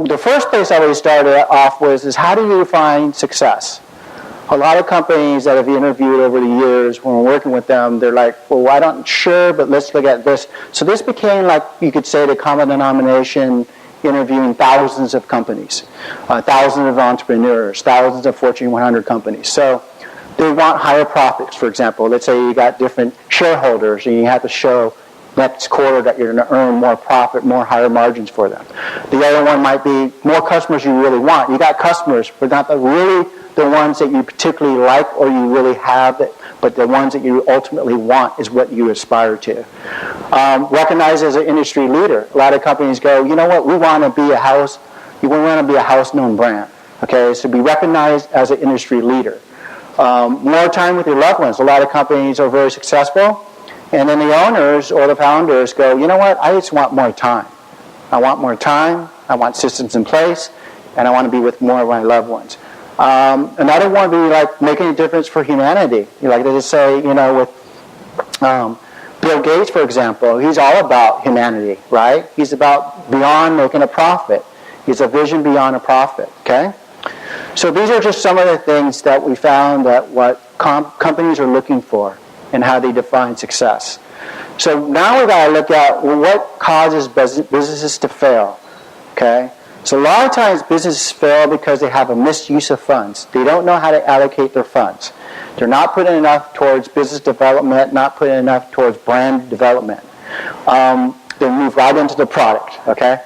the first place I always started off with is how do you define success? A lot of companies that have interviewed over the years, when we're working with them, they're like, well, I'm not sure, but let's look at this. So this became, like you could say, the common denomination, interviewing thousands of companies, thousands of entrepreneurs, thousands of Fortune 100 companies. So they want higher profits, for example. Let's say you got different shareholders, and you have to show next quarter that you're going to earn more profit, more higher margins for them. The other one might be more customers you really want. You got customers, but not really the ones that you particularly like or you really have, but the ones that you ultimately want is what you aspire to. Recognized as an industry leader. A lot of companies go, you know what, we want to be a house-known brand. Okay, so be recognized as an industry leader. More time with your loved ones. A lot of companies are very successful, and then the owners or the founders go, you know what, I just want more time. I want more time, I want systems in place, and I want to be with more of my loved ones. Another one would be like making a difference for humanity. Like they just say, you know, with Bill Gates, for example, he's all about humanity, right? He's about beyond making a profit. He's a vision beyond a profit, okay? So these are just some of the things that we found that what companies are looking for and how they define success. So now we've got to look at, well, what causes businesses to fail, okay? So a lot of times businesses fail because they have a misuse of funds. They don't know how to allocate their funds. They're not putting enough towards business development, not putting enough towards brand development. They move right into the product, okay?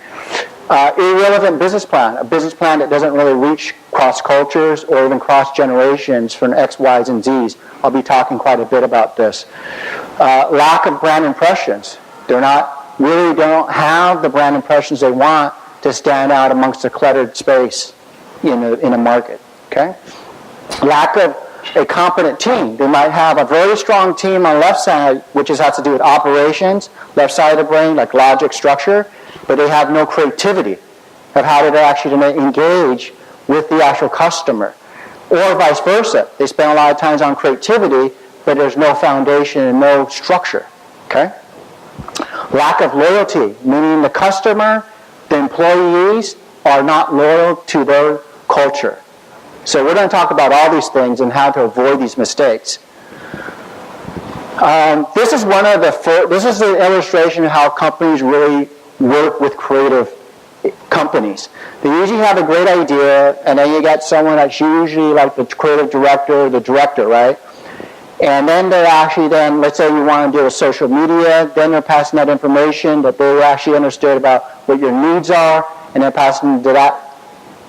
Irrelevant business plan, a business plan that doesn't really reach cross cultures or even cross generations from X, Y's, and Z's. I'll be talking quite a bit about this. Lack of brand impressions. They don't have the brand impressions they want to stand out amongst a cluttered space in a market. Okay? Lack of a competent team. They might have a very strong team on the left side, which has to do with operations, left side of the brain, like logic, structure, but they have no creativity of how to actually engage with the actual customer. Or vice versa. They spend a lot of time on creativity, but there's no foundation and no structure. Okay? Lack of loyalty, meaning the customer, the employees are not loyal to their culture. So we're going to talk about all these things and how to avoid these mistakes. This is an illustration of how companies really work with creative companies. They usually have a great idea, and then you get someone that's usually like the creative director, the director, right? And then they actually let's say you want to do a social media, then they're passing that information that they actually understood about what your needs are, and then passing to that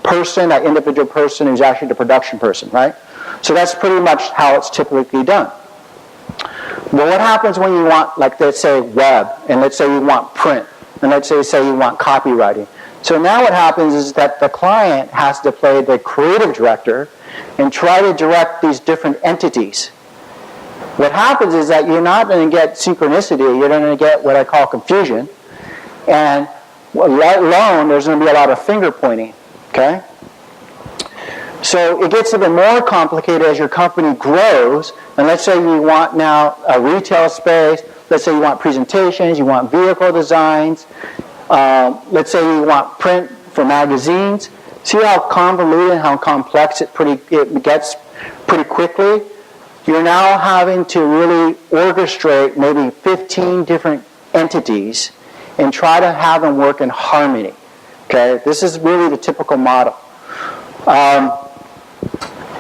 person, that individual person who's actually the production person, right? So that's pretty much how it's typically done. But what happens when you want, like let's say web, and let's say you want print, and let's say you want copywriting. So now what happens is that the client has to play the creative director and try to direct these different entities. What happens is that you're not going to get synchronicity, you're going to get what I call confusion, and let alone there's going to be a lot of finger pointing, okay? So it gets even more complicated as your company grows, and let's say you want now a retail space, let's say you want presentations, you want vehicle designs, let's say you want print for magazines. See how convoluted and how complex it gets pretty quickly? You're now having to really orchestrate maybe 15 different entities and try to have them work in harmony. Okay, this is really the typical model. The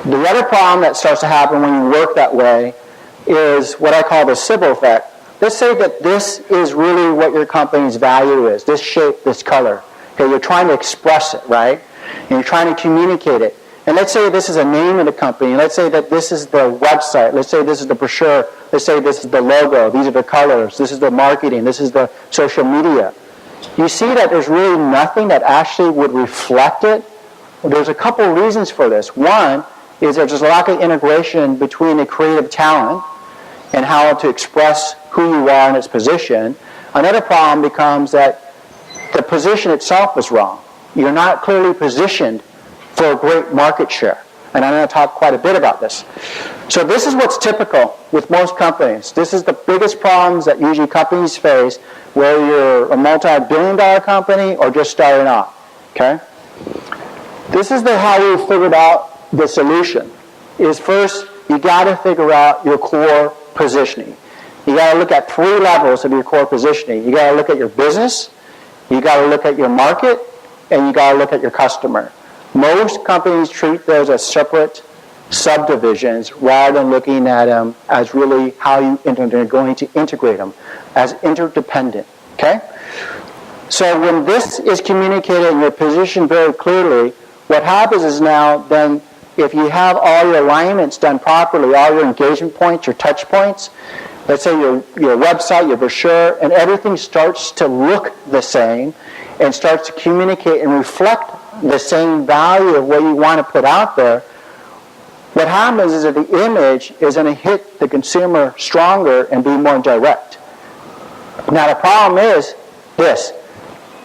other problem that starts to happen when you work that way is what I call the Sybil effect. Let's say that this is really what your company's value is, this shape, this color. Okay, you're trying to express it, right? And you're trying to communicate it. And let's say this is a name of the company. Let's say that this is the website. Let's say this is the brochure. Let's say this is the logo. These are the colors. This is the marketing. This is the social media. You see that there's really nothing that actually would reflect it. Well, there's a couple of reasons for this. One is there's a lack of integration between the creative talent and how to express who you are in its position. Another problem becomes that the position itself is wrong. You're not clearly positioned for a great market share. And I'm going to talk quite a bit about this. So this is what's typical with most companies. This is the biggest problems that usually companies face, whether you're a multi-billion-dollar company or just starting off. Okay? This is how we figured out the solution. Is first, you got to figure out your core positioning. You got to look at 3 levels of your core positioning. You got to look at your business, you got to look at your market, and you got to look at your customer. Most companies treat those as separate subdivisions rather than looking at them as really how they're going to integrate them, as interdependent. Okay? So when this is communicated in your position very clearly, what happens is now then if you have all your alignments done properly, all your engagement points, your touch points, let's say your website, your brochure, and everything starts to look the same and starts to communicate and reflect the same value of what you want to put out there, what happens is that the image is going to hit the consumer stronger and be more direct. Now the problem is this.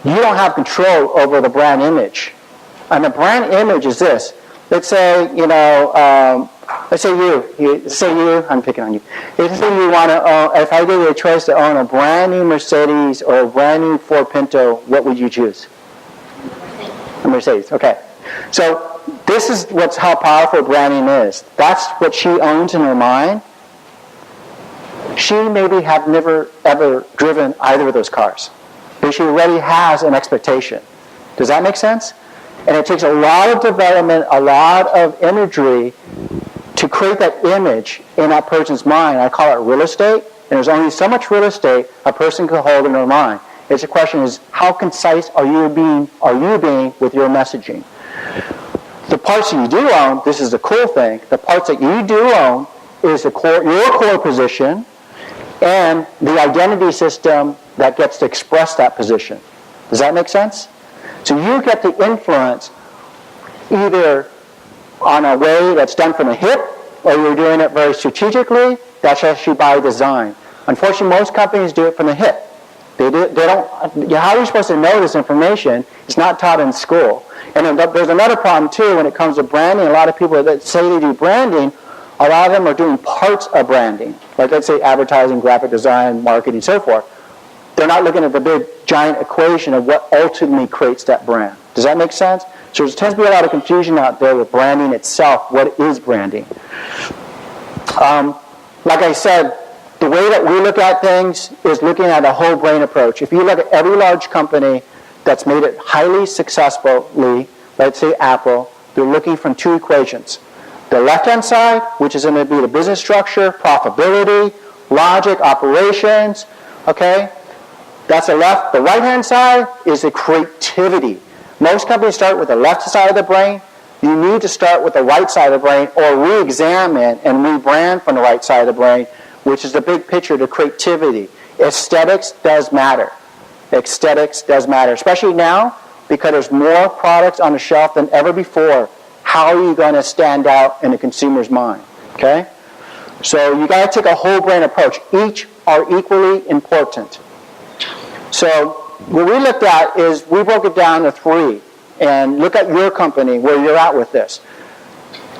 You don't have control over the brand image. And the brand image is this. Let's say, let's say you, I'm picking on you. Let's say you want to own, if I give you a choice to own a brand new Mercedes or a brand new Ford Pinto, what would you choose? A Mercedes, okay. So this is how powerful branding is. That's what she owns in her mind. She maybe have never ever driven either of those cars, but she already has an expectation. Does that make sense? And it takes a lot of development, a lot of imagery to create that image in that person's mind. I call it real estate. And there's only so much real estate a person can hold in their mind. It's a question is, how concise are you being with your messaging? The parts that you do own, this is the cool thing, the parts that you do own is your core position and the identity system that gets to express that position. Does that make sense? So you get to influence either on a way that's done from the hip, or you're doing it very strategically. That's actually by design. Unfortunately, most companies do it from the hip. They don't. How are you supposed to know this information? It's not taught in school. And then there's another problem too when it comes to branding. A lot of people that say they do branding, a lot of them are doing parts of branding, like let's say advertising, graphic design, marketing, so forth. They're not looking at the big giant equation of what ultimately creates that brand. Does that make sense? So there tends to be a lot of confusion out there with branding itself. What is branding? Like I said, the way that we look at things is looking at a whole brain approach. If you look at every large company that's made it highly successfully, let's say Apple, they're looking from 2 equations. The left-hand side, which is going to be the business structure, profitability, logic, operations, okay? That's the left. The right-hand side is the creativity. Most companies start with the left side of the brain. You need to start with the right side of the brain or re-examine and rebrand from the right side of the brain, which is the big picture, the creativity. Aesthetics does matter. Aesthetics does matter, especially now because there's more products on the shelf than ever before. How are you going to stand out in the consumer's mind? Okay? So you got to take a whole brain approach. Each are equally important. So what we looked at is we broke it down to 3 and look at your company, where you're at with this.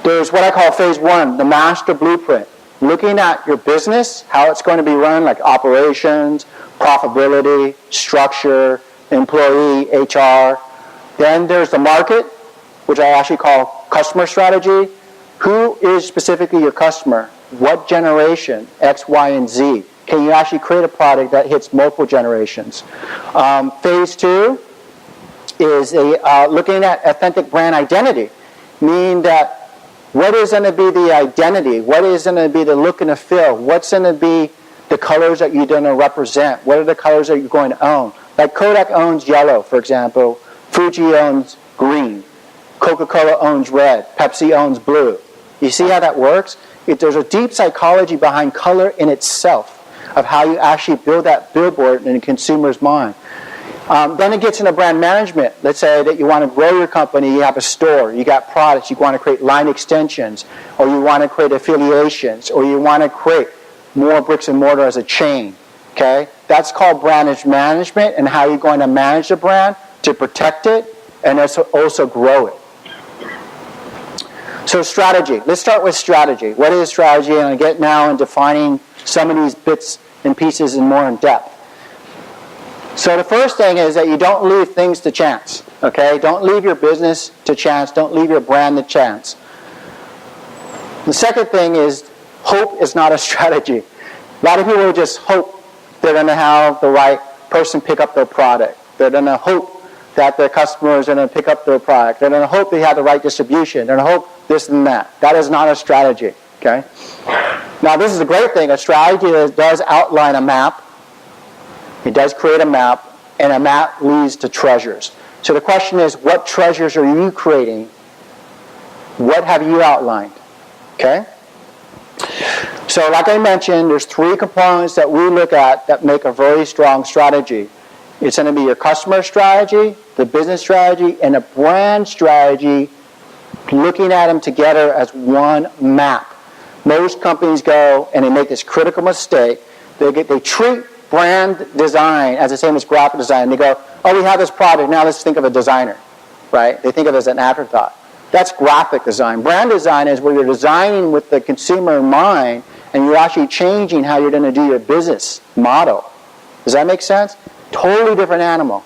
There's what I call phase 1, the master blueprint. Looking at your business, how it's going to be run, like operations, profitability, structure, employee, HR. Then there's the market, which I actually call customer strategy. Who is specifically your customer? What generation? X, Y, and Z. Can you actually create a product that hits multiple generations? Phase 2 is looking at authentic brand identity, meaning that what is going to be the identity? What is going to be the look and the feel? What's going to be the colors that you're going to represent? What are the colors that you're going to own? Like Kodak owns yellow, for example. Fuji owns green. Coca-Cola owns red. Pepsi owns blue. You see how that works? There's a deep psychology behind color in itself, of how you actually build that billboard in the consumer's mind. Then it gets into brand management. Let's say that you want to grow your company, you have a store, you got products, you want to create line extensions, or you want to create affiliations, or you want to create more bricks and mortar as a chain. Okay? That's called brand management, and how you're going to manage the brand to protect it and also grow it. So strategy. Let's start with strategy. What is strategy? And I get now in defining some of these bits and pieces in more in depth. So the first thing is that you don't leave things to chance, okay? Don't leave your business to chance. Don't leave your brand to chance. The second thing is hope is not a strategy. A lot of people just hope they're going to have the right person pick up their product. They're going to hope that their customers are going to pick up their product. They're going to hope they have the right distribution. They're going to hope this and that. That is not a strategy, okay? Now, this is a great thing. A strategy does outline a map. It does create a map, and a map leads to treasures. So the question is, what treasures are you creating? What have you outlined? Okay? So like I mentioned, there's 3 components that we look at that make a very strong strategy. It's going to be your customer strategy, the business strategy, and a brand strategy, looking at them together as one map. Most companies go and they make this critical mistake. They treat brand design as the same as graphic design. They go, oh, we have this product, now let's think of a designer, right? They think of it as an afterthought. That's graphic design. Brand design is where you're designing with the consumer in mind, and you're actually changing how you're going to do your business model. Does that make sense? Totally different animal,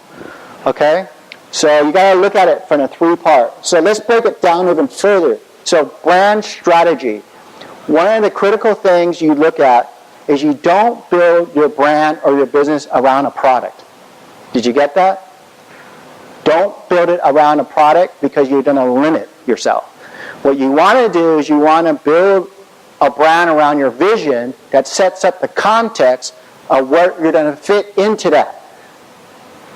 okay? So you got to look at it from a 3-part. So let's break it down even further. So brand strategy. One of the critical things you look at is you don't build your brand or your business around a product. Did you get that? Don't build it around a product because you're going to limit yourself. What you want to do is you want to build a brand around your vision that sets up the context of what you're going to fit into that.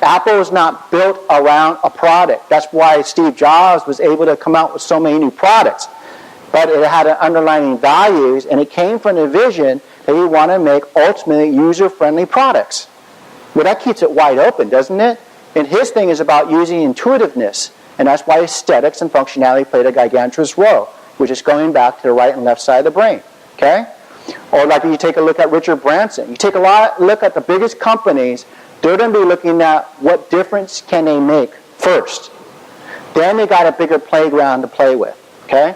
Apple is not built around a product. That's why Steve Jobs was able to come out with so many new products. But it had an underlying values, and it came from the vision that you want to make ultimately user-friendly products. Well, that keeps it wide open, doesn't it? And his thing is about using intuitiveness, and that's why aesthetics and functionality played a gigantic role, which is going back to the right and left side of the brain, okay? Or like you take a look at Richard Branson. You take a look at the biggest companies, they're going to be looking at what difference can they make first. Then they got a bigger playground to play with, okay?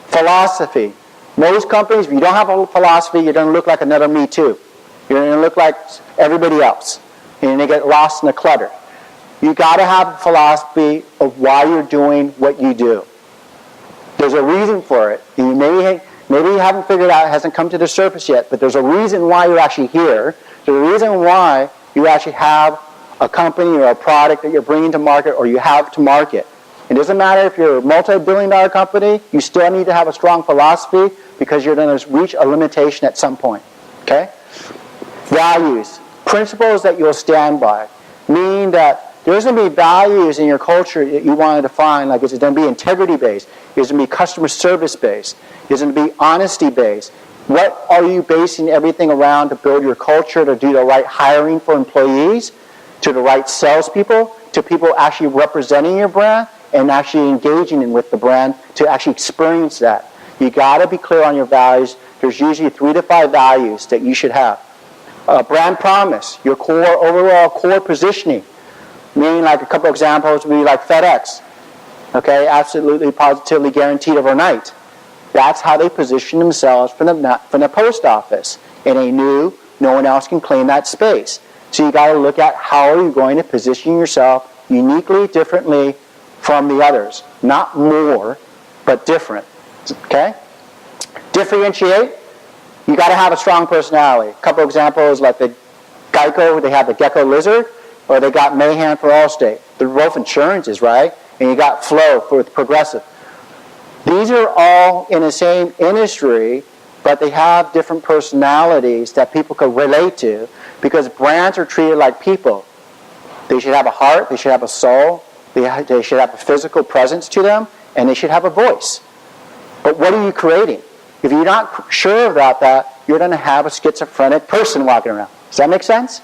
Philosophy. Most companies, if you don't have a philosophy, you're going to look like another Me Too. You're going to look like everybody else. And they get lost in the clutter. You got to have a philosophy of why you're doing what you do. There's a reason for it. And maybe you haven't figured out, it hasn't come to the surface yet, but there's a reason why you're actually here. There's a reason why you actually have a company or a product that you're bringing to market or you have to market. It doesn't matter if you're a multi-billion-dollar company, you still need to have a strong philosophy because you're going to reach a limitation at some point. Okay? Values. Principles that you'll stand by. Meaning that there's going to be values in your culture that you want to define, like is it going to be integrity-based? Is it going to be customer service-based? Is it going to be honesty-based? What are you basing everything around to build your culture, to do the right hiring for employees, to the right salespeople, to people actually representing your brand, and actually engaging with the brand to actually experience that. You got to be clear on your values. There's usually 3 to 5 values that you should have. Brand promise, your overall core positioning. Meaning, like a couple examples would be like FedEx. Okay, absolutely, positively guaranteed overnight. That's how they position themselves from the post office. And they knew no one else can claim that space. So you got to look at how are you going to position yourself uniquely, differently from the others. Not more, but different. Okay? Differentiate. You got to have a strong personality. A couple examples like the Geico, they have the Gecko Lizard, or they got Mayhem for Allstate. They're both insurances, right? And you got Flow for Progressive. These are all in the same industry, but they have different personalities that people can relate to because brands are treated like people. They should have a heart, they should have a soul, they should have a physical presence to them, and they should have a voice. But what are you creating? If you're not sure about that, you're going to have a schizophrenic person walking around. Does that make sense?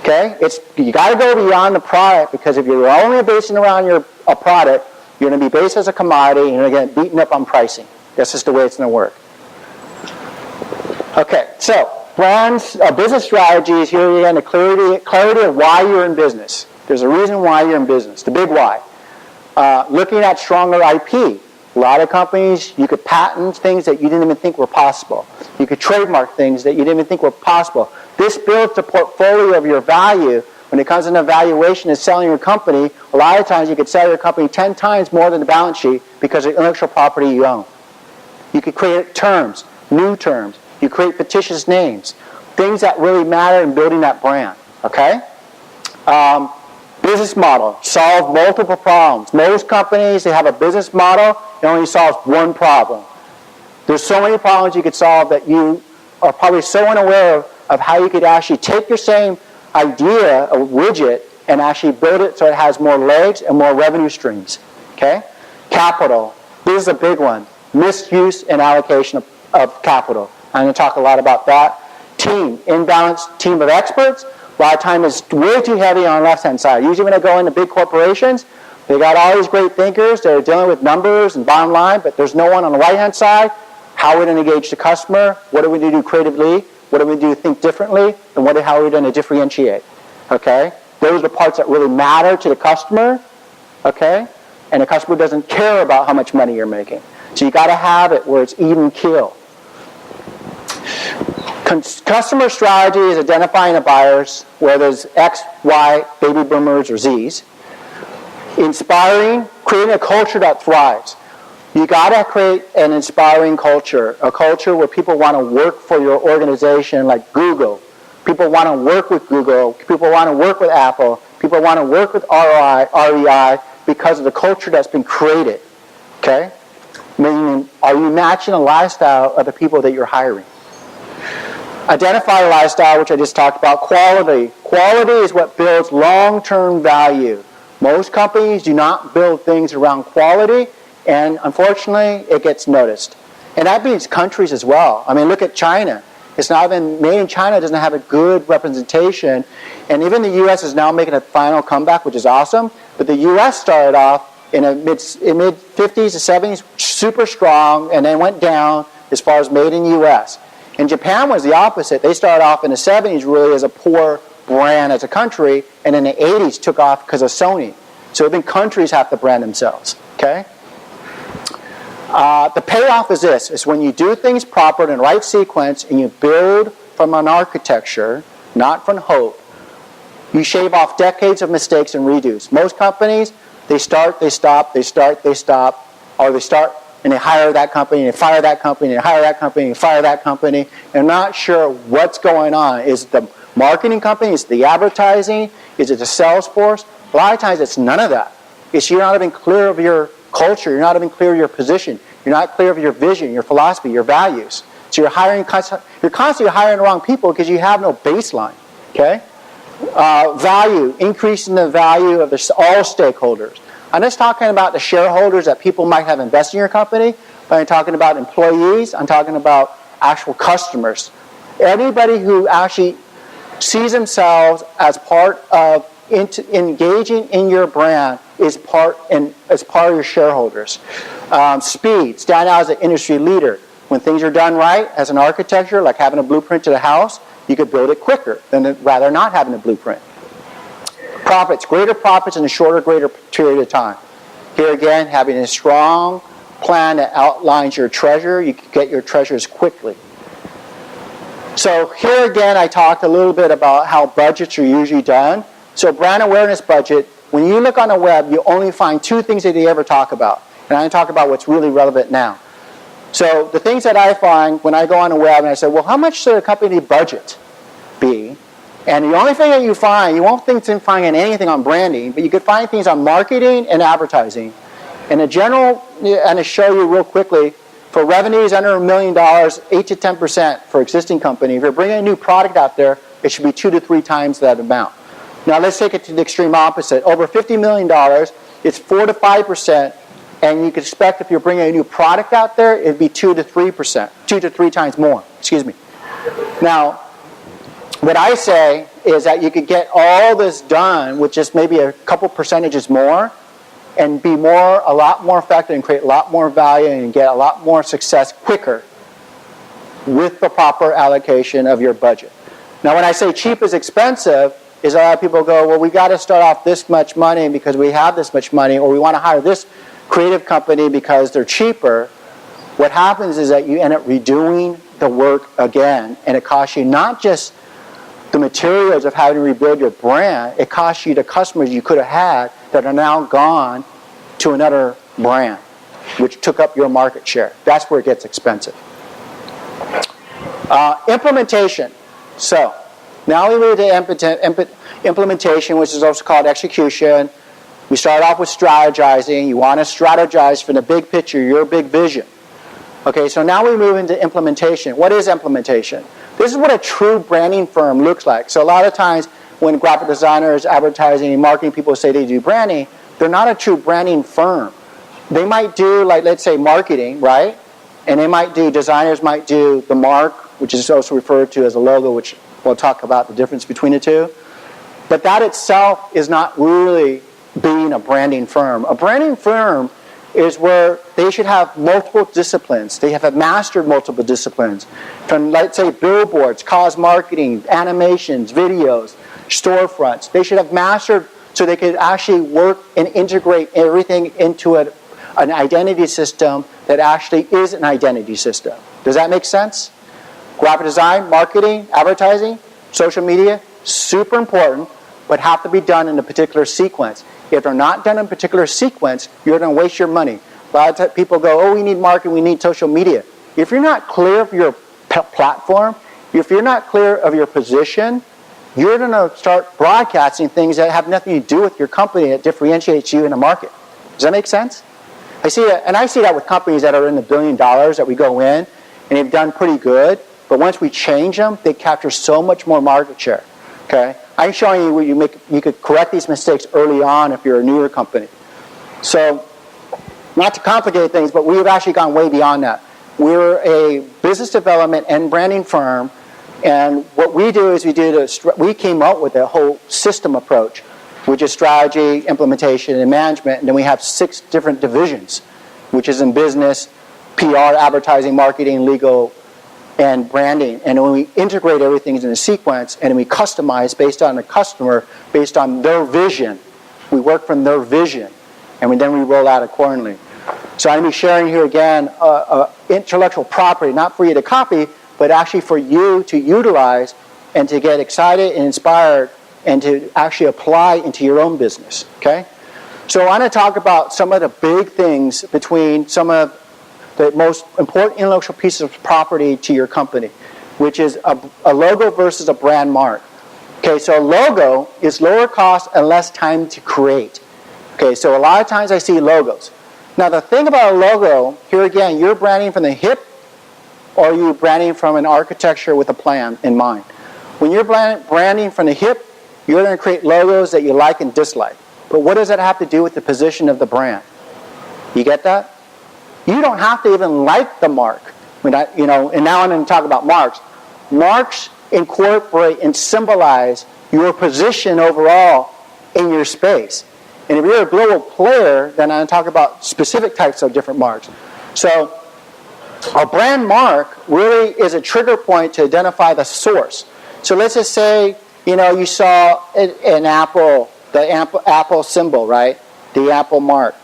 Okay? You got to go beyond the product because if you're only basing around a product, you're going to be based as a commodity and you're going to get beaten up on pricing. That's just the way it's going to work. Okay, so brands, business strategies, here again, the clarity of why you're in business. There's a reason why you're in business, the big why. Looking at stronger IP. A lot of companies, you could patent things that you didn't even think were possible. You could trademark things that you didn't even think were possible. This builds the portfolio of your value when it comes to evaluation and selling your company, a lot of times you could sell your company 10 times more than the balance sheet because of the intellectual property you own. You could create terms, new terms. You create fictitious names, things that really matter in building that brand, okay? Business model, solve multiple problems. Most companies, they have a business model that only solves one problem. There's so many problems you could solve that you are probably so unaware of how you could actually take your same idea, a widget, and actually build it so it has more legs and more revenue streams, okay? Capital, this is a big one. Misuse and allocation of capital. I'm going to talk a lot about that. Team, imbalanced team of experts. A lot of time is way too heavy on the left-hand side. Usually when I go into big corporations, they got all these great thinkers. They're dealing with numbers and bottom line, but there's no one on the right-hand side. How are we going to engage the customer? What are we going to do creatively? What are we going to do think differently? And how are we going to differentiate? Okay? Those are the parts that really matter to the customer. Okay? And the customer doesn't care about how much money you're making. So you got to have it where it's even keel. Customer strategy is identifying the buyers, whether it's X, Y, baby boomers, or Zs. Inspiring, creating a culture that thrives. You got to create an inspiring culture, a culture where people want to work for your organization, like Google. People want to work with Google. People want to work with Apple. People want to work with REI because of the culture that's been created. Okay? Meaning, are you matching the lifestyle of the people that you're hiring? Identify lifestyle, which I just talked about. Quality. Quality is what builds long-term value. Most companies do not build things around quality, and unfortunately, it gets noticed. And that means countries as well. I mean, look at China. It's not even made in China. Doesn't have a good representation, and even the U.S. is now making a final comeback, which is awesome. But the U.S. started off in mid 50s to 70s, super strong, and then went down as far as made in U.S. And Japan was the opposite. They started off in the 70s really as a poor brand as a country, and in the 80s took off because of Sony. So even countries have to brand themselves, okay? The payoff is this, is when you do things proper in the right sequence and you build from an architecture, not from hope, you shave off decades of mistakes and redos. Most companies, they start, they stop, they start, they stop, or they start and they hire that company, and they fire that company, and they hire that company, and fire that company. They're not sure what's going on. Is it the marketing company? Is it the advertising? Is it the sales force? A lot of times it's none of that. It's you're not even clear of your culture. You're not even clear of your position. You're not clear of your vision, your philosophy, your values. So you're constantly hiring the wrong people because you have no baseline. Okay? Value, increasing the value of all stakeholders. I'm just talking about the shareholders that people might have invested in your company, but I'm talking about employees, I'm talking about actual customers. Anybody who actually sees themselves as part of engaging in your brand is part of your sharators. Speed, stand out as an industry leader. When things are done right, as an architecture, like having a blueprint to the house, you could build it quicker than rather not having a blueprint. Profits, greater profits in a greater period of time. Here again, having a strong plan that outlines your treasure, you can get your treasures quickly. So here again, I talked a little bit about how budgets are usually done. So brand awareness budget, when you look on the web, you only find two things that they ever talk about. And I'm going to talk about what's really relevant now. So the things that I find when I go on the web and I say, well, how much should a company budget be? And the only thing that you find, you won't find anything on branding, but you could find things on marketing and advertising. And the general, and to show you real quickly, for revenues under $1 million, 8 to 10% for existing company. If you're bringing a new product out there, it should be 2 to 3 times that amount. Now let's take it to the extreme opposite. Over $50 million, it's 4 to 5%, and you could expect if you're bringing a new product out there, it'd be 2 to 3%, 2 to 3 times more. Excuse me. Now, what I say is that you could get all this done with just maybe a couple percentages more and be a lot more effective and create a lot more value and get a lot more success quicker with the proper allocation of your budget. Now when I say cheap is expensive, is a lot of people go, well, we got to start off this much money because we have this much money, or we want to hire this creative company because they're cheaper. What happens is that you end up redoing the work again, and it costs you not just the materials of having to rebuild your brand, it costs you the customers you could have had that are now gone to another brand, which took up your market share. That's where it gets expensive. Implementation. So now we move to implementation, which is also called execution. We start off with strategizing. You want to strategize for the big picture, your big vision. Okay, so now we move into implementation. What is implementation? This is what a true branding firm looks like. So a lot of times when graphic designers, advertising, and marketing people say they do branding, they're not a true branding firm. They might do, like, let's say, marketing, right? And they might do, designers might do the mark, which is also referred to as a logo, which we'll talk about the difference between the two. But that itself is not really being a branding firm. A branding firm is where they should have multiple disciplines. They have mastered multiple disciplines. From, let's say, billboards, cause marketing, animations, videos, storefronts. They should have mastered so they could actually work and integrate everything into an identity system that actually is an identity system. Does that make sense? Graphic design, marketing, advertising, social media, super important, but have to be done in a particular sequence. If they're not done in a particular sequence, you're going to waste your money. A lot of times people go, oh, we need marketing, we need social media. If you're not clear of your platform, if you're not clear of your position, you're going to start broadcasting things that have nothing to do with your company that differentiates you in the market. Does that make sense? I see that, and I see that with companies that are in the $1 billion that we go in, and they've done pretty good, but once we change them, they capture so much more market share. Okay? I'm showing you where you could correct these mistakes early on if you're a newer company. So, not to complicate things, but we've actually gone way beyond that. We're a business development and branding firm, and what we do is we came up with a whole system approach, which is strategy, implementation, and management, and then we have 6 different divisions, which is in business, PR, advertising, marketing, legal, and branding. And when we integrate everything in a sequence and we customize based on the customer, based on their vision, we work from their vision, and then we roll out accordingly. So I'm going to be sharing here again intellectual property, not for you to copy, but actually for you to utilize and to get excited and inspired and to actually apply into your own business. Okay? So I want to talk about some of the big things between some of the most important intellectual pieces of property to your company, which is a logo versus a brand mark. Okay, so a logo is lower cost and less time to create. Okay, so a lot of times I see logos. Now the thing about a logo, here again, you're branding from the hip, or are you branding from an architecture with a plan in mind? When you're branding from the hip, you're going to create logos that you like and dislike. But what does that have to do with the position of the brand? You get that? You don't have to even like the mark. And now I'm going to talk about marks. Marks incorporate and symbolize your position overall in your space. And if you're a global player, then I'm going to talk about specific types of different marks. So a brand mark really is a trigger point to identify the source. So let's just say, you saw an apple, the apple symbol, right? The apple mark.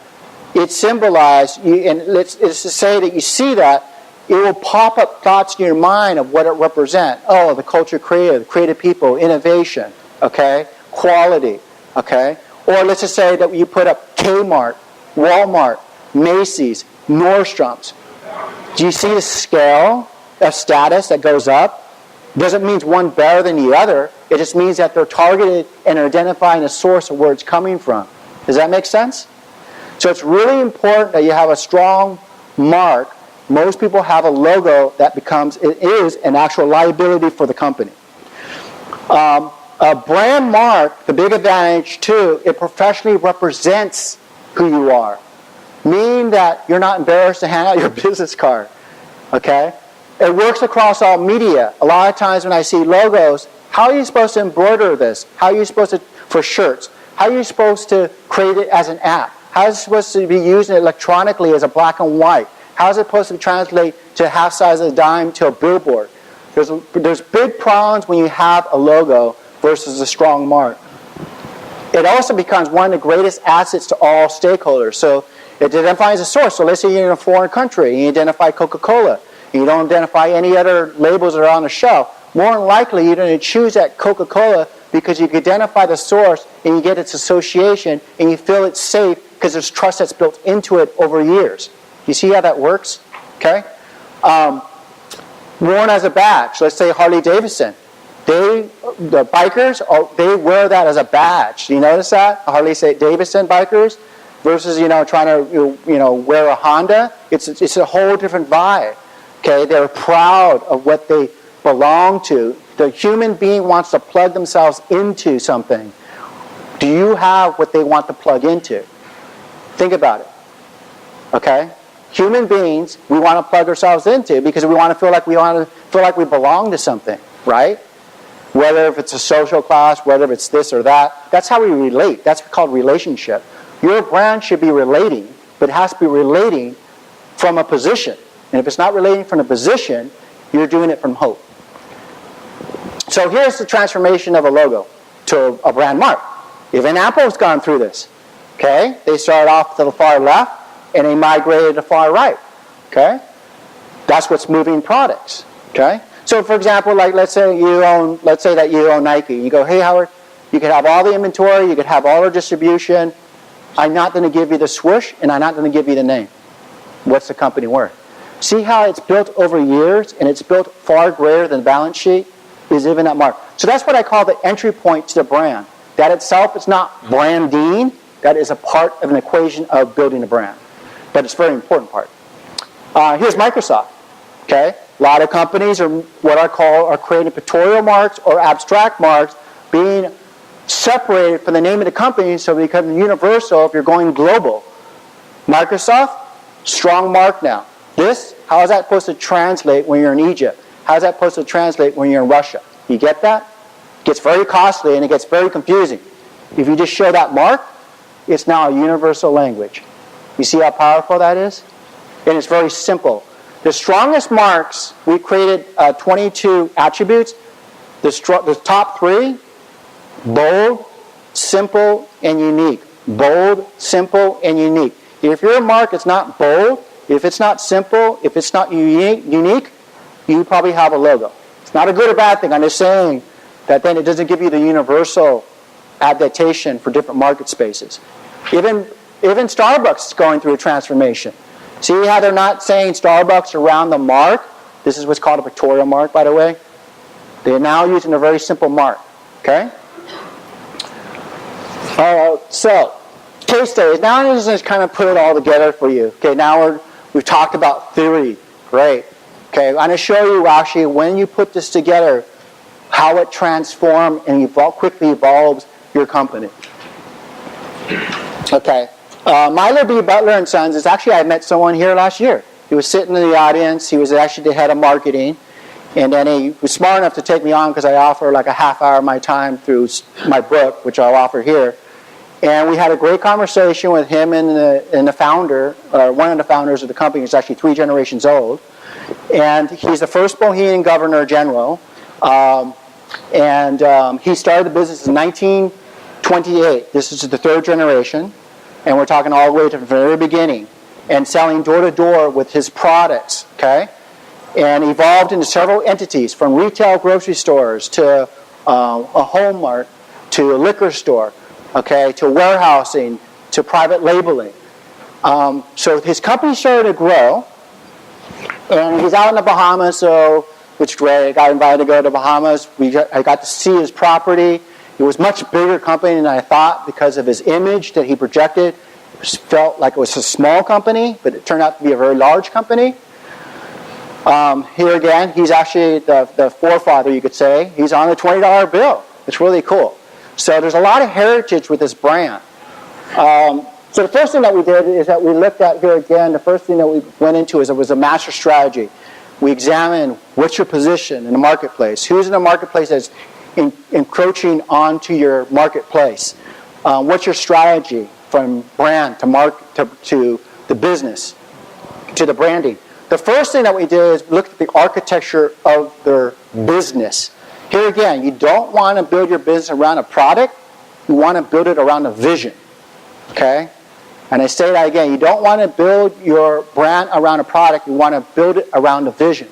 It symbolized, and let's just say that you see that, it will pop up thoughts in your mind of what it represents. Oh, the culture creative people, innovation, okay? Quality, okay? Or let's just say that you put up Kmart, Walmart, Macy's, Nordstrom's. Do you see the scale of status that goes up? Doesn't mean one better than the other. It just means that they're targeted and identifying the source of where it's coming from. Does that make sense? So it's really important that you have a strong mark. Most people have a logo that is an actual liability for the company. A brand mark, the big advantage too, it professionally represents who you are. Meaning that you're not embarrassed to hand out your business card. Okay? It works across all media. A lot of times when I see logos, how are you supposed to embroider this? How are you supposed to, for shirts? How are you supposed to create it as an app? How is it supposed to be used electronically as a black and white? How is it supposed to translate to half size of a dime to a billboard? There's big problems when you have a logo versus a strong mark. It also becomes one of the greatest assets to all stakeholders. So it identifies a source. So let's say you're in a foreign country and you identify Coca-Cola and you don't identify any other labels that are on the shelf. more than likely you're going to choose that Coca-Cola because you can identify the source and you get its association and you feel it's safe because there's trust that's built into it over years. You see how that works? Okay? Worn as a badge. Let's say Harley Davidson. The bikers, they wear that as a badge. You notice that? Harley Davidson bikers versus, trying to, wear a Honda. It's a whole different vibe. Okay? They're proud of what they belong to. The human being wants to plug themselves into something. Do you have what they want to plug into? Think about it. Okay? Human beings, we want to plug ourselves into because we want to feel like we belong to something, right? Whether if it's a social class, whether if it's this or that, that's how we relate. That's called relationship. Your brand should be relating, but it has to be relating from a position. And if it's not relating from a position, you're doing it from hope. So here's the transformation of a logo to a brand mark. Even Apple's gone through this. Okay? They started off to the far left, and they migrated to the far right. Okay? That's what's moving products. Okay? So for example, like let's say that you own Nike. You go, hey Howard, you could have all the inventory, you could have all the distribution. I'm not going to give you the swoosh, and I'm not going to give you the name. What's the company worth? See how it's built over years, and it's built far greater than the balance sheet is even that mark. So that's what I call the entry point to the brand. That itself is not branding. That is a part of an equation of building a brand. But it's a very important part. Here's Microsoft. Okay? A lot of companies are what I call are creating pictorial marks or abstract marks being separated from the name of the company so they become universal if you're going global. Microsoft, strong mark now. This, how is that supposed to translate when you're in Egypt? How is that supposed to translate when you're in Russia? You get that? It gets very costly and it gets very confusing. If you just show that mark, it's now a universal language. You see how powerful that is? And it's very simple. The strongest marks, we created 22 attributes. The top 3, bold, simple, and unique. Bold, simple, and unique. If your mark is not bold, if it's not simple, if it's not unique, you probably have a logo. It's not a good or bad thing. I'm just saying that then it doesn't give you the universal adaptation for different market spaces. Even Starbucks is going through a transformation. See how they're not saying Starbucks around the mark? This is what's called a pictorial mark, by the way. They're now using a very simple mark. Okay? So, case studies. Now I'm just kind of put it all together for you. Okay, now we've talked about theory. Great. Okay, I'm going to show you actually when you put this together, how it transforms and quickly evolves your company. Okay. Milo B. Butler & Sons is actually, I met someone here last year. He was sitting in the audience. He was actually the head of marketing. And then he was smart enough to take me on because I offer like a half hour of my time through my book, which I'll offer here. And we had a great conversation with him and the founder, one of the founders of the company. He's actually 3 generations old. And he's the first Bohemian governor general. He started the business in 1928. This is the 3rd generation. And we're talking all the way to the very beginning. And selling door to door with his products. Okay? And evolved into several entities, from retail grocery stores to a home mart to a liquor store. Okay, to warehousing, to private labeling. So his company started to grow, and he's out in the Bahamas, which is great. I got invited to go to the Bahamas. I got to see his property. It was a much bigger company than I thought because of his image that he projected. It felt like it was a small company, but it turned out to be a very large company. Here again, he's actually the forefather, you could say. He's on the $20 bill. It's really cool. So there's a lot of heritage with this brand. So the first thing that we did is that we looked at here again, the first thing that we went into is it was a master strategy. We examined what's your position in the marketplace. Who's in the marketplace that's encroaching onto your marketplace? What's your strategy from brand to market to the business to the branding? The first thing that we did is look at the architecture of their business. Here again, you don't want to build your business around a product. You want to build it around a vision. Okay? And I say that again. You don't want to build your brand around a product. You want to build it around a vision.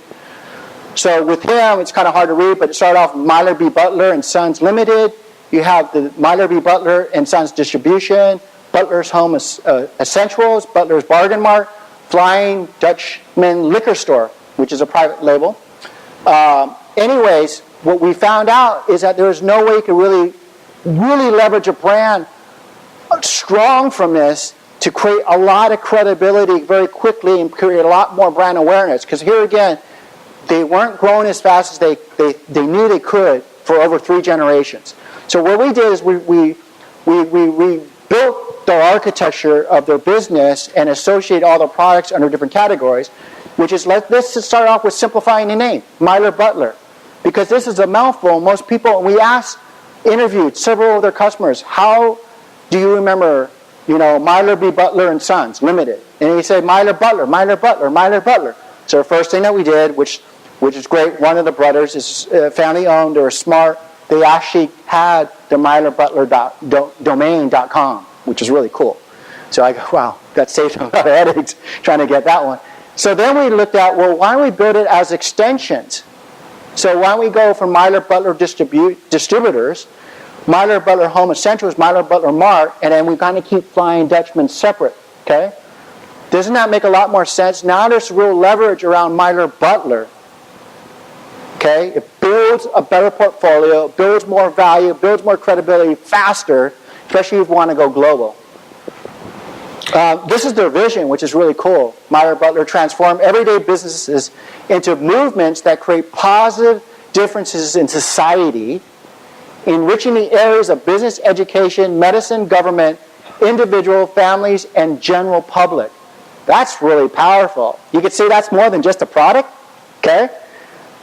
So with him, it's kind of hard to read, but it started off Myler B. Butler and Sons Limited. You have the Myler B. Butler and Sons Distribution, Butler's Home Essentials, Butler's Bargain Mart, Flying Dutchman Liquor Store, which is a private label. Anyways, what we found out is that there is no way you can really leverage a brand strong from this to create a lot of credibility very quickly and create a lot more brand awareness. Because here again, they weren't growing as fast as they knew they could for over 3 generations. So what we did is we built the architecture of their business and associate all the products under different categories, which is, let's just start off with simplifying the name, Myler Butler. Because this is a mouthful. Most people, we interviewed several of their customers, how do you remember, Myler B. Butler and Sons Limited? And he said, Myler Butler, Myler Butler, Myler Butler. So the first thing that we did, which is great, one of the brothers is family owned, they were smart, they actually had the MylerButler.domain.com, which is really cool. So I go, wow, that saved a lot of headaches trying to get that one. So then we looked at, well, why don't we build it as extensions? So why don't we go from Myler Butler Distributors, Myler Butler Home Essentials, Myler Butler Mart, and then we kind of keep Flying Dutchman separate, okay? Doesn't that make a lot more sense? Now there's real leverage around Myler Butler, okay? It builds a better portfolio, builds more value, builds more credibility faster, especially if you want to go global. This is their vision, which is really cool. Myler Butler transform everyday businesses into movements that create positive differences in society, enriching the areas of business, education, medicine, government, individual, families, and general public. That's really powerful. You could say that's more than just a product, okay?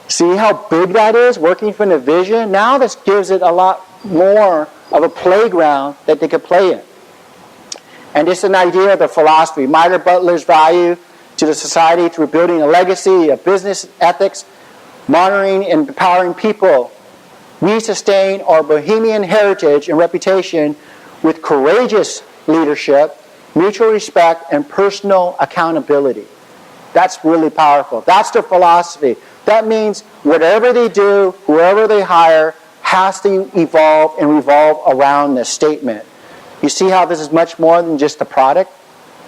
See how big that is, working from the vision? Now this gives it a lot more of a playground that they could play in. And this is an idea of the philosophy. Myler Butler's value to the society through building a legacy of business ethics, monitoring and empowering people. We sustain our bohemian heritage and reputation with courageous leadership, mutual respect, and personal accountability. That's really powerful. That's their philosophy. That means whatever they do, whoever they hire, has to evolve and revolve around this statement. You see how this is much more than just a product?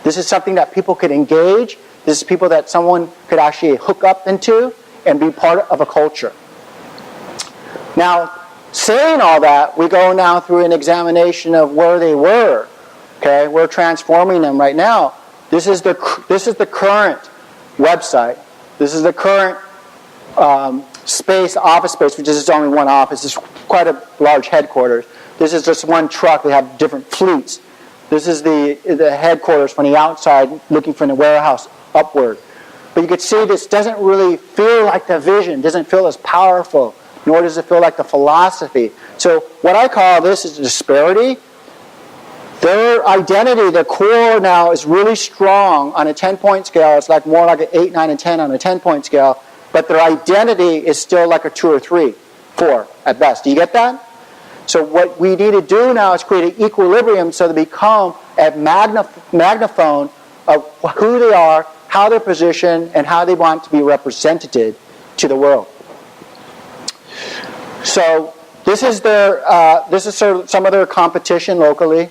This is something that people could engage. This is people that someone could actually hook up into and be part of a culture. Now, saying all that, we go now through an examination of where they were. Okay, we're transforming them right now. This is the current website. This is the current office space, which is only one office. It's quite a large headquarters. This is just one truck. They have different fleets. This is the headquarters from the outside, looking from the warehouse upward. But you can see this doesn't really feel like the vision, doesn't feel as powerful, nor does it feel like the philosophy. So what I call this is disparity. Their identity, their core now is really strong on a 10-point scale. It's like more like an 8, 9, and 10 on a 10-point scale. But their identity is still like a 2 or 3, 4 at best. Do you get that? So what we need to do now is create an equilibrium so they become a magnaphone of who they are, how they're positioned, and how they want to be represented to the world. So this is sort of some of their competition locally.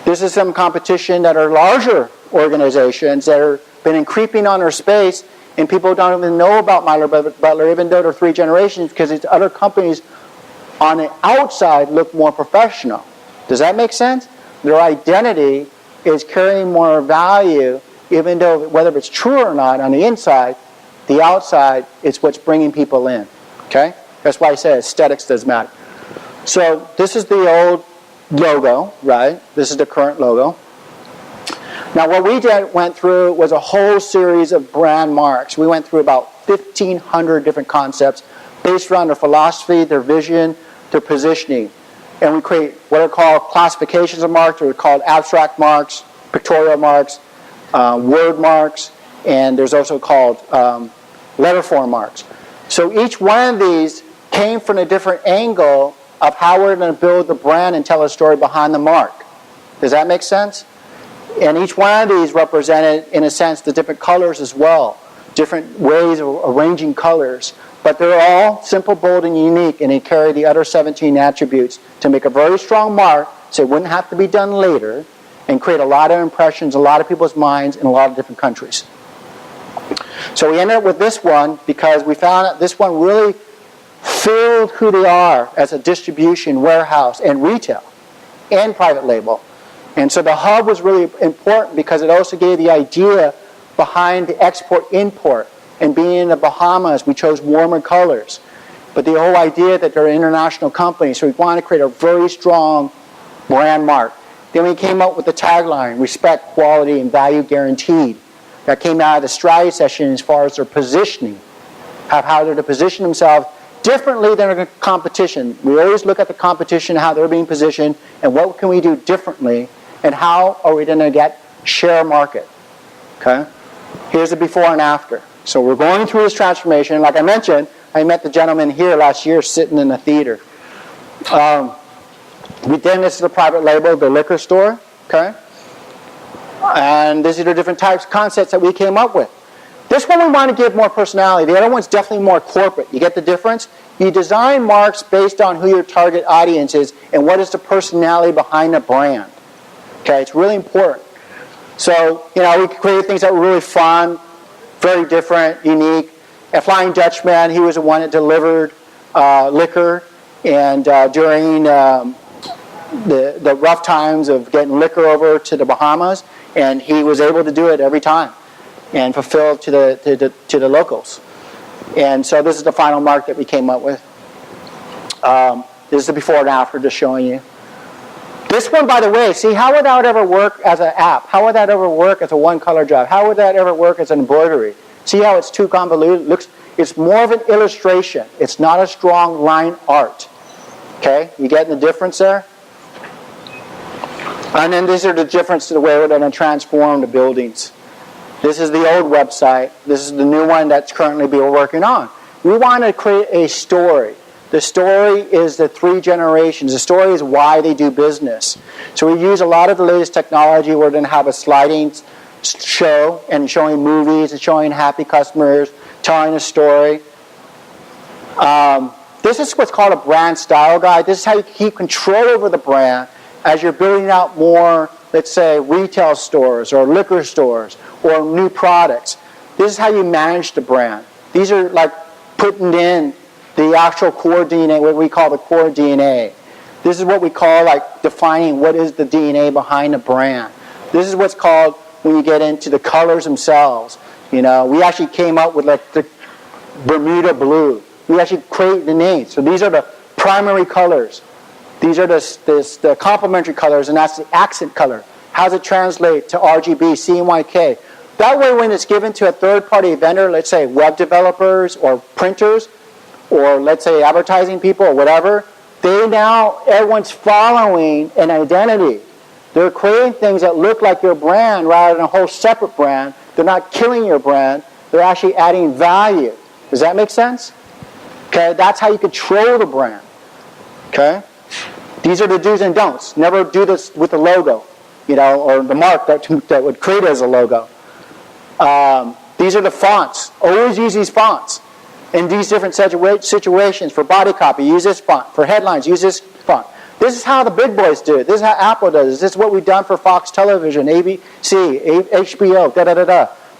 This is some competition that are larger organizations that have been creeping on their space, and people don't even know about Myler Butler, even though they're 3 generations, because these other companies on the outside look more professional. Does that make sense? Their identity is carrying more value, even though whether it's true or not on the inside, the outside is what's bringing people in. Okay? That's why I say aesthetics does matter. So this is the old logo, right? This is the current logo. Now what we went through was a whole series of brand marks. We went through about 1,500 different concepts based around their philosophy, their vision, their positioning. And we create what are called classifications of marks, or called abstract marks, pictorial marks, word marks, and there's also called letter form marks. So each one of these came from a different angle of how we're going to build the brand and tell a story behind the mark. Does that make sense? And each one of these represented, in a sense, the different colors as well. different ways of arranging colors. But they're all simple, bold, and unique, and they carry the other 17 attributes to make a very strong mark so it wouldn't have to be done later and create a lot of impressions, a lot of people's minds in a lot of different countries. So we ended up with this one because we found that this one really filled who they are as a distribution warehouse and retail and private label. And so the hub was really important because it also gave the idea behind the export-import. And being in the Bahamas, we chose warmer colors. But the whole idea that they're an international company, so we wanted to create a very strong brand mark. Then we came up with the tagline, respect, quality, and value guaranteed. That came out of the strategy session as far as their positioning, how they're to position themselves differently than the competition. We always look at the competition, how they're being positioned, and what can we do differently, and how are we going to get share market. Okay? Here's the before and after. So we're going through this transformation. Like I mentioned, I met the gentleman here last year sitting in the theater. We then, this is the private label, the liquor store. Okay? And these are the different types of concepts that we came up with. This one we want to give more personality. The other one's definitely more corporate. You get the difference? You design marks based on who your target audience is and what is the personality behind the brand. Okay, it's really important. So, we created things that were really fun, very different, unique. At Flying Dutchman, he was the one that delivered liquor, and during the rough times of getting liquor over to the Bahamas, and he was able to do it every time and fulfill to the locals. And so this is the final mark that we came up with. This is the before and after, just showing you. This one, by the way, see, how would that ever work as an app? How would that ever work as a one-color job? How would that ever work as an embroidery? See how it's too convoluted? It's more of an illustration. It's not a strong line art. Okay? You getting the difference there? And then these are the difference to the way we're going to transform the buildings. This is the old website. This is the new one that's currently being working on. We want to create a story. The story is the 3 generations. The story is why they do business. So we use a lot of the latest technology. We're going to have a sliding show and showing movies and showing happy customers, telling a story. This is what's called a brand style guide. This is how you keep control over the brand as you're building out more, let's say, retail stores or liquor stores or new products. This is how you manage the brand. These are like putting in the actual core DNA, what we call the core DNA. This is what we call like defining what is the DNA behind the brand. This is what's called when you get into the colors themselves. We actually came up with like the Bermuda blue. We actually created the name. So these are the primary colors. These are the complementary colors, and that's the accent color. How does it translate to RGB, CMYK? That way, when it's given to a third-party vendor, let's say web developers or printers, or let's say advertising people or whatever, everyone's following an identity. They're creating things that look like your brand rather than a whole separate brand. They're not killing your brand. They're actually adding value. Does that make sense? Okay, that's how you control the brand. Okay? These are the do's and don'ts. Never do this with the logo, or the mark that would create as a logo. These are the fonts. Always use these fonts. In these different situations, for body copy, use this font. For headlines, use this font. This is how the big boys do it. This is how Apple does it. This is what we've done for Fox Television, ABC, HBO,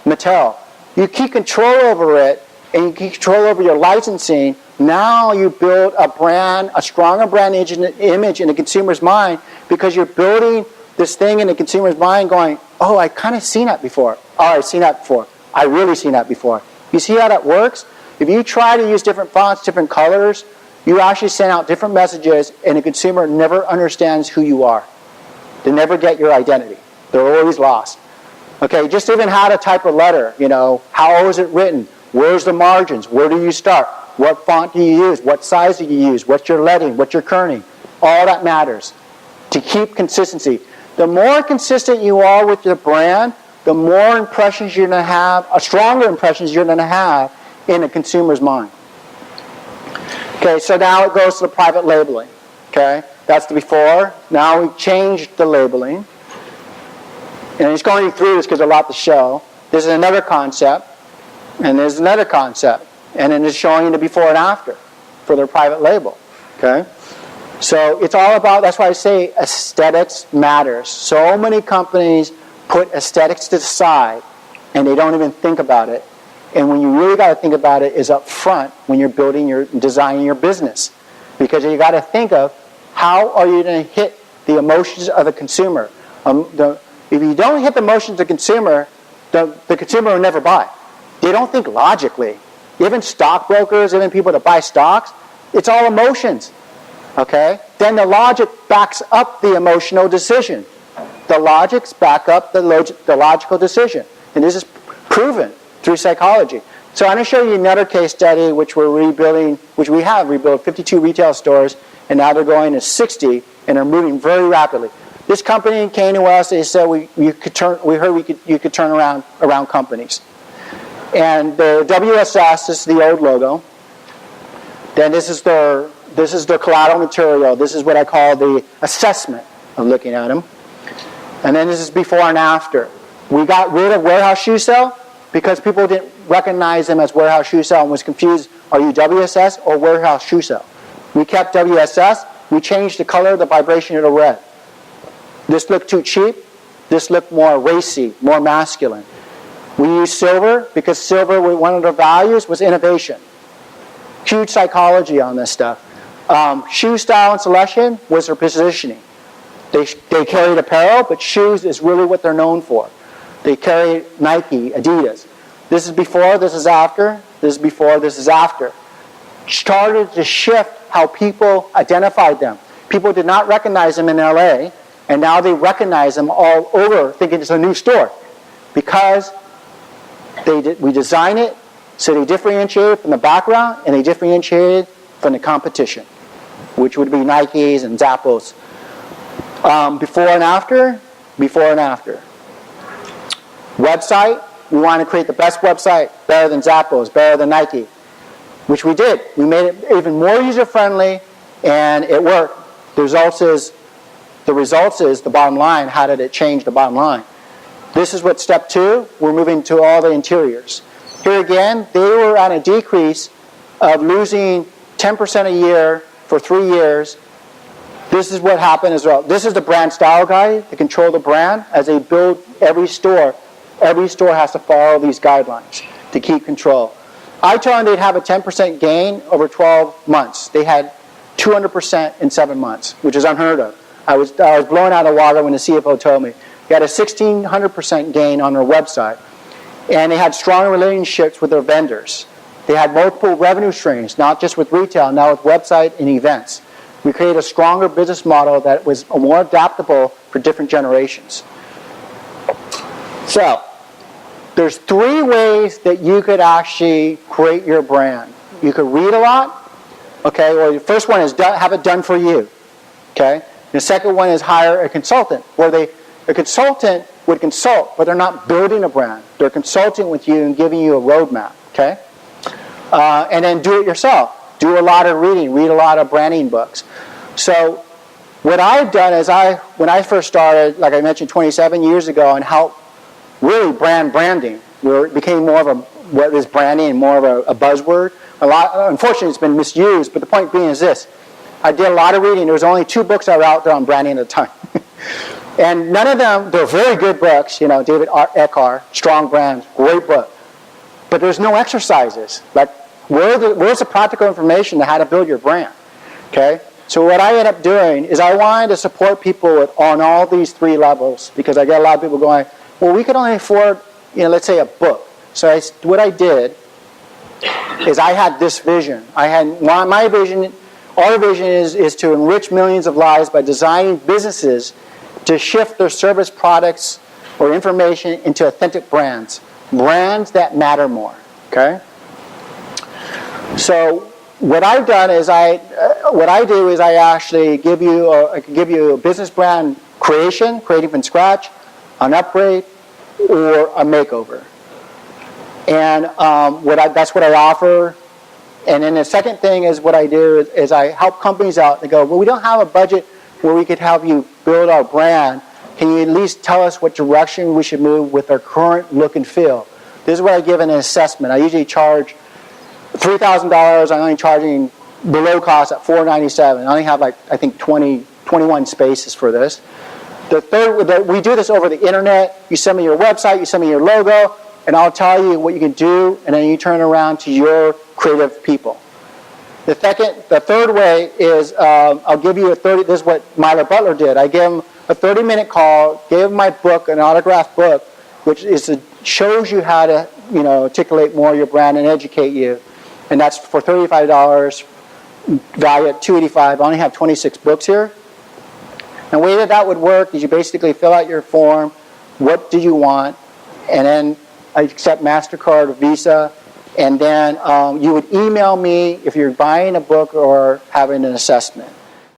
Mattel. You keep control over it, and you keep control over your licensing. Now you build a brand, a stronger brand image in the consumer's mind because you're building this thing in the consumer's mind going, oh, I kind of seen that before. Oh, I've seen that before. I really seen that before. You see how that works? If you try to use different fonts, different colors, you actually send out different messages, and the consumer never understands who you are. They never get your identity. They're always lost. Okay, just even how to type a letter, how is it written? Where's the margins? Where do you start? What font do you use? What size do you use? What's your leading? What's your kerning? All that matters to keep consistency. The more consistent you are with your brand, the more impressions you're going to have, stronger impressions you're going to have in a consumer's mind. Okay, so now it goes to the private labeling. Okay, that's the before. Now we've changed the labeling. And it's going through this because there's a lot to show. This is another concept. And there's another concept. And then it's showing you the before and after for their private label. Okay? So it's all about, that's why I say aesthetics matters. So many companies put aesthetics to the side and they don't even think about it. And when you really got to think about it is up front when you're designing your business. Because you got to think of how are you going to hit the emotions of the consumer. If you don't hit the emotions of the consumer will never buy. They don't think logically. Even stockbrokers, even people that buy stocks, it's all emotions. Okay? Then the logic backs up the emotional decision. The logics back up the logical decision. And this is proven through psychology. So I'm going to show you another case study which we have rebuilt 52 retail stores, and now they're going to 60, and they're moving very rapidly. This company came to us, they said you could turn around companies. And the WSS, this is the old logo. Then this is their collateral material. This is what I call the assessment of looking at them. And then this is before and after. We got rid of warehouse shoe sale because people didn't recognize them as warehouse shoe sale and was confused, are you WSS or warehouse shoe sale? We kept WSS. We changed the color, the vibration to the red. This looked too cheap. This looked more racy, more masculine. We used silver because silver, one of their values was innovation. Huge psychology on this stuff. Shoe style and selection was their positioning. They carried apparel, but shoes is really what they're known for. They carry Nike, Adidas. This is before, this is after. This is before, this is after. Started to shift how people identified them. People did not recognize them in LA, and now they recognize them all over, thinking it's a new store. Because we design it so they differentiate from the background, and they differentiated from the competition, which would be Nikes and Zappos. Before and after, before and after. Website, we want to create the best website, better than Zappos, better than Nike, which we did. We made it even more user-friendly, and it worked. The results is the bottom line. How did it change the bottom line? This is what step 2, we're moving to all the interiors. Here again, they were on a decrease of losing 10% a year for 3 years. This is what happened as well. This is the brand style guide to control the brand as they build every store. Every store has to follow these guidelines to keep control. I told them they'd have a 10% gain over 12 months. They had 200% in 7 months, which is unheard of. I was blown out of water when the CFO told me. They had a 1,600% gain on their website. And they had strong relationships with their vendors. They had multiple revenue streams, not just with retail, now with website and events. We created a stronger business model that was more adaptable for different generations. So, there's 3 ways that you could actually create your brand. You could read a lot, okay, or the first one is have it done for you, okay? The second one is hire a consultant, where a consultant would consult, but they're not building a brand. They're consulting with you and giving you a roadmap, okay? And then do it yourself. Do a lot of reading, read a lot of branding books. So what I've done is when I first started, like I mentioned 27 years ago, and helped really branding, where it became more of what is branding and more of a buzzword. Unfortunately, it's been misused, but the point being is this. I did a lot of reading. There was only 2 books that were out there on branding at the time. And none of them, they're very good books, David Eckhart, Strong Brands, great book. But there's no exercises. Like, where's the practical information on how to build your brand? Okay? So what I ended up doing is I wanted to support people on all these 3 levels, because I get a lot of people going, well, we could only afford, let's say a book. So what I did is I had this vision. I had my vision, our vision is to enrich millions of lives by designing businesses to shift their service products or information into authentic brands. Brands that matter more, okay? So what I've done is I actually give you a business brand creating from scratch, an upgrade, or a makeover. And that's what I offer. And then the second thing is what I do is I help companies out. They go, well, we don't have a budget where we could help you build our brand. Can you at least tell us what direction we should move with our current look and feel? This is what I give in an assessment. I usually charge $3,000. I'm only charging below cost at $497. I only have like, I think 21 spaces for this. The third, we do this over the internet. You send me your website, you send me your logo, and I'll tell you what you can do, and then you turn around to your creative people. The third way is I'll give you this is what Myler Butler did. I gave him a 30-minute call, gave him my book, an autographed book, which shows you how to articulate more your brand and educate you. And that's for $35, value at $285. I only have 26 books here. And the way that would work is you basically fill out your form, what do you want, and then I accept MasterCard or Visa, and then you would email me if you're buying a book or having an assessment.